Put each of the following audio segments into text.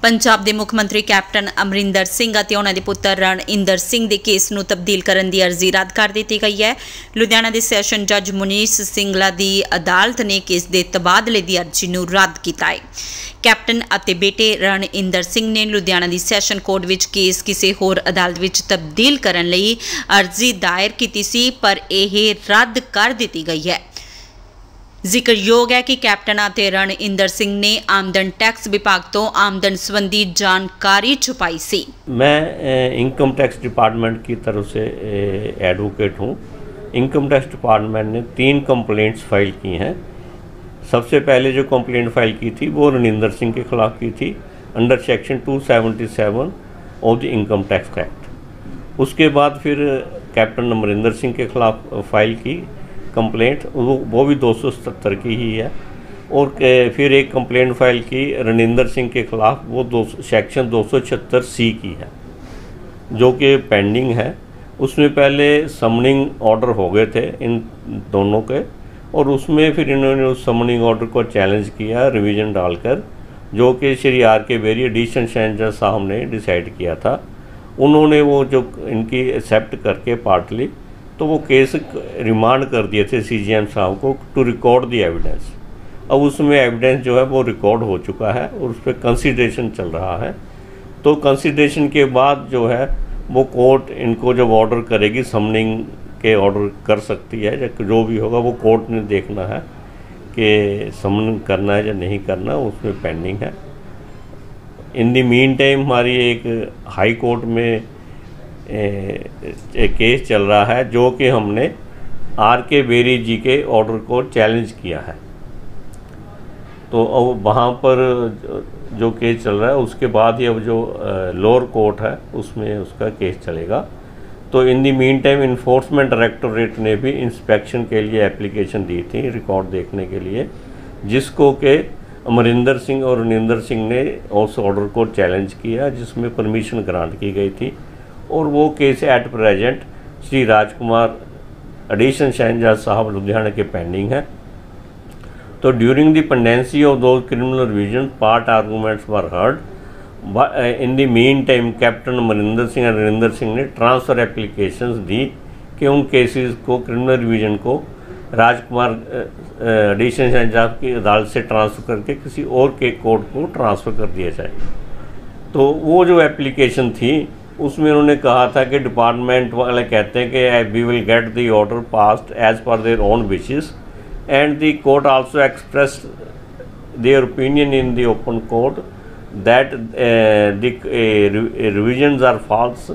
पंजाब के मुख मंत्री कैप्टन अमरिंदर सिंह और उन्होंने पुत्र रणइंदर सिंह के केस नूं तब्दील करने की अर्जी रद्द कर दी गई है। लुधियाना के सैशन जज मुनीश सिंगला की अदालत ने केस के तबादले की अर्जी नूं रद्द किया है। कैप्टन और बेटे रणइंदर सिंह ने लुधियाना की सैशन कोर्ट में केस किसी होर अदालत में तब्दील करने लई अर्जी दायर की सी, पर यह रद्द कर दी गई है। जिक्रयोग है कि कैप्टन और रणइंदर सिंह ने आमदन टैक्स विभाग तो आमदन संबंधी जानकारी छुपाई सी। मैं इनकम टैक्स डिपार्टमेंट की तरफ से एडवोकेट हूँ। इनकम टैक्स डिपार्टमेंट ने 3 कंप्लेंट्स फाइल की हैं। सबसे पहले जो कंप्लेंट फाइल की थी वो रणइंदर सिंह के खिलाफ की थी under section 277 of the income tax act. उसके बाद फिर कैप्टन अमरिंदर सिंह के खिलाफ फाइल की कंप्लेंट, वो भी 277 की ही है। और फिर एक कंप्लेंट फाइल की रणइंदर सिंह के खिलाफ, वो सेक्शन 276C की है जो कि पेंडिंग है। उसमें पहले समनिंग ऑर्डर हो गए थे इन दोनों के, और उसमें फिर इन्होंने उस समनिंग ऑर्डर को चैलेंज किया रिवीजन डालकर, जो कि Shri R.K. Berry additional session जज साहब ने डिसाइड किया था। उन्होंने वो जो इनकी एक्सेप्ट करके पार्टली तो वो केस रिमांड कर दिए थे CGM साहब को टू रिकॉर्ड द एविडेंस। अब उसमें एविडेंस जो है वो रिकॉर्ड हो चुका है और उस पर कंसिडरेशन चल रहा है। तो कंसिडरेशन के बाद जो है वो कोर्ट इनको जब ऑर्डर करेगी, समनिंग के ऑर्डर कर सकती है, जो भी होगा वो कोर्ट ने देखना है कि समन करना है या नहीं करना, उसमें पेंडिंग है। इन द मीन टाइम हमारी एक हाई कोर्ट में एक केस चल रहा है जो कि हमने R.K. बेरी जी के ऑर्डर को चैलेंज किया है। तो अब वहाँ पर जो केस चल रहा है उसके बाद ही अब जो लोअर कोर्ट है उसमें उसका केस चलेगा। तो इन दी मीन टाइम इन्फोर्समेंट डायरेक्टोरेट ने भी इंस्पेक्शन के लिए एप्लीकेशन दी थी रिकॉर्ड देखने के लिए, जिसको के अमरिंदर सिंह और रणइंदर सिंह ने उस ऑर्डर को चैलेंज किया, जिसमें परमिशन ग्रांट की गई थी। और वो case at present Shri Rajkumar additional session जज साहब लुधियाना के पेंडिंग है। तो ड्यूरिंग द पेंडेंसी ऑफ दो criminal revision part arguments were heard. In the mean time captain Amarinder Singh और रणइंदर सिंह ने ट्रांसफ़र एप्लीकेशंस दी कि उन केसेस को क्रिमिनल रिविजन को राजकुमार एडिशनल सेशन जज की अदालत से ट्रांसफ़र करके किसी और के कोर्ट को ट्रांसफ़र कर दिया जाए। तो वो जो एप्लीकेशन थी उसमें उन्होंने कहा था कि डिपार्टमेंट वाले कहते हैं कि we will get the order passed as per their own wishes and the court also expressed their opinion in the open court that the revisions are false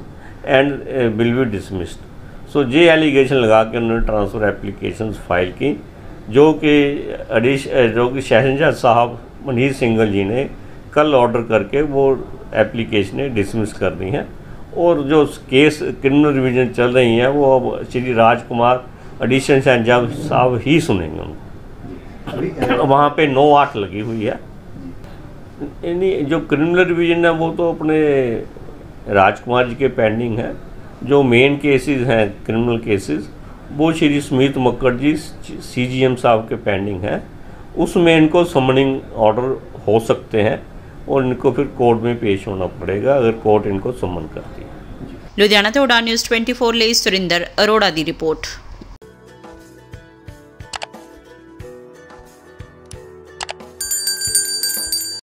and will be dismissed. So ये allegation लगा के उन्होंने transfer applications file की, जो कि session जज साहब Munish single जी ने कल ऑर्डर करके वो एप्लीकेशनें डिसमिस कर दी हैं। और जो केस क्रिमिनल रिवीजन चल रही हैं वो अब श्री राजकुमार एडिशनल सेशन जज साहब ही सुनेंगे उनको। वहाँ पे 9/8 लगी हुई है। यानी जो क्रिमिनल रिवीजन है वो तो अपने राजकुमार जी के पेंडिंग है। जो मेन केसेस हैं क्रिमिनल केसेस वो श्री सुमित मक्कड़ जी CGM साहब के पेंडिंग है। उसमें इनको समनिंग ऑर्डर हो सकते हैं और इनको फिर कोर्ट में पेश होना पड़ेगा अगर कोर्ट इनको समन करती है। लुधियाना तो उड़ान न्यूज़ 24 ਲਈ सुरिंदर अरोड़ा की रिपोर्ट।